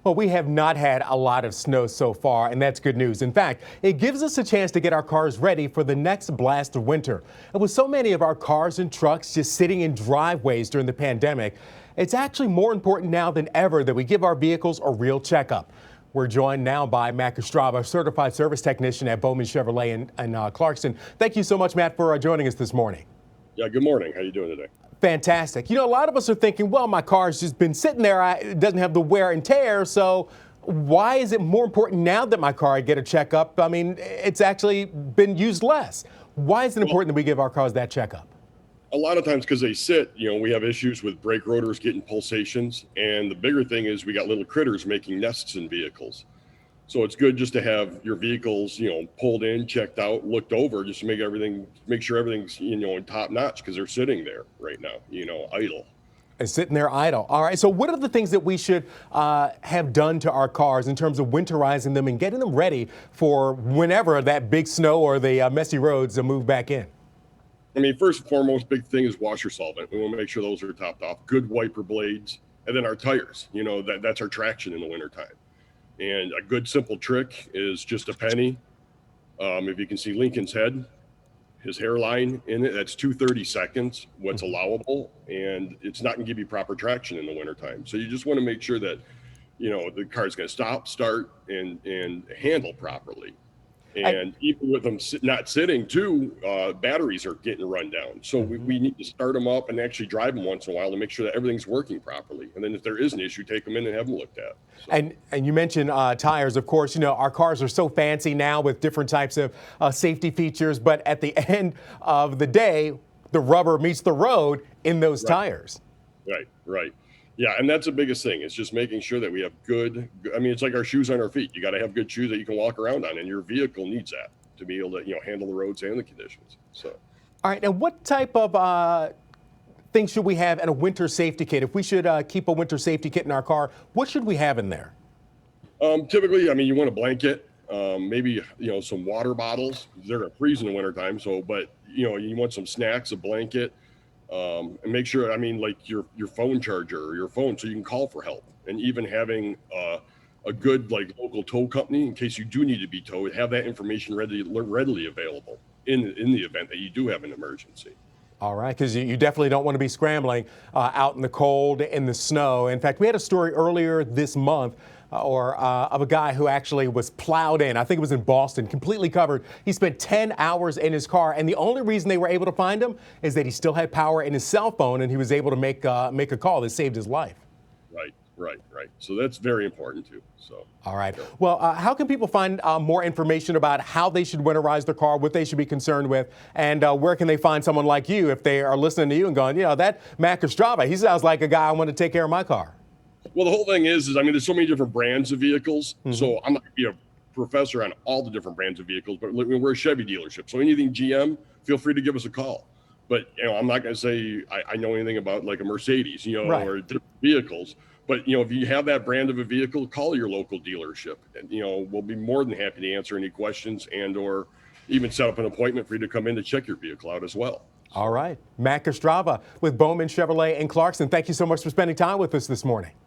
Well, we have not had a lot of snow so far, and that's good news. In fact, it gives us a chance to get our cars ready for the next blast of winter. And with so many of our cars and trucks just sitting in driveways during the pandemic, it's actually more important now than ever that we give our vehicles a real checkup. We're joined now by Matt Kostrava, certified service technician at Bowman Chevrolet in Clarkston. Thank you so much, Matt, for joining us this morning. Yeah, good morning. How are you doing today? Fantastic. You know, a lot of us are thinking, well, my car's just been sitting there. It doesn't have the wear and tear. So why is it more important now that my car I get a checkup? I mean, it's actually been used less. Why is it important that we give our cars that checkup? A lot of times because they sit, we have issues with brake rotors getting pulsations. And the bigger thing is we got little critters making nests in vehicles. So it's good just to have your vehicles, pulled in, checked out, looked over, just to make sure everything's, in top notch, because they're sitting there right now, idle. And sitting there idle. All right. So what are the things that we should have done to our cars in terms of winterizing them and getting them ready for whenever that big snow or the messy roads move back in? I mean, first and foremost, big thing is washer solvent. We want to make sure those are topped off. Good wiper blades, and then our tires. That's our traction in the wintertime. And a good simple trick is just a penny. If you can see Lincoln's head, his hairline in it, that's 2/30 seconds, what's allowable, and it's not gonna give you proper traction in the wintertime. So you just wanna make sure that, the car's gonna stop, start, and handle properly. And even with them not sitting too, batteries are getting run down. So we need to start them up and actually drive them once in a while to make sure that everything's working properly. And then if there is an issue, take them in and have them looked at. So. And you mentioned tires. Of course, our cars are so fancy now with different types of safety features. But at the end of the day, the rubber meets the road in those tires. Right. Yeah, and that's the biggest thing. It's just making sure that we have it's like our shoes on our feet. You got to have good shoes that you can walk around on, and your vehicle needs that to be able to, handle the roads and the conditions. So, all right. Now, what type of things should we have in a winter safety kit? If we should keep a winter safety kit in our car, what should we have in there? Typically, you want a blanket, maybe, some water bottles. They're going to freeze in the wintertime. So, but, you want some snacks, a blanket. And make sure, like your phone charger or your phone, so you can call for help. And even having a good local tow company in case you do need to be towed, have that information readily available in the event that you do have an emergency. All right, because you definitely don't want to be scrambling out in the cold, in the snow. In fact, we had a story earlier this month of a guy who actually was plowed in. I think it was in Boston, completely covered. He spent 10 hours in his car, and the only reason they were able to find him is that he still had power in his cell phone, and he was able to make a call that saved his life. Right. So that's very important too. So. All right. Well, how can people find more information about how they should winterize their car, what they should be concerned with, and where can they find someone like you if they are listening to you and going, that Matt Kostrava, he sounds like a guy I want to take care of my car? Well, the whole thing is there's so many different brands of vehicles. So I'm not going to be a professor on all the different brands of vehicles, but we're a Chevy dealership. So anything GM, feel free to give us a call. But, I'm not going to say I know anything about like a Mercedes, or different vehicles. But, if you have that brand of a vehicle, call your local dealership. And, we'll be more than happy to answer any questions or even set up an appointment for you to come in to check your vehicle out as well. All right. Matt Kostrava with Bowman Chevrolet in Clarkston. Thank you so much for spending time with us this morning.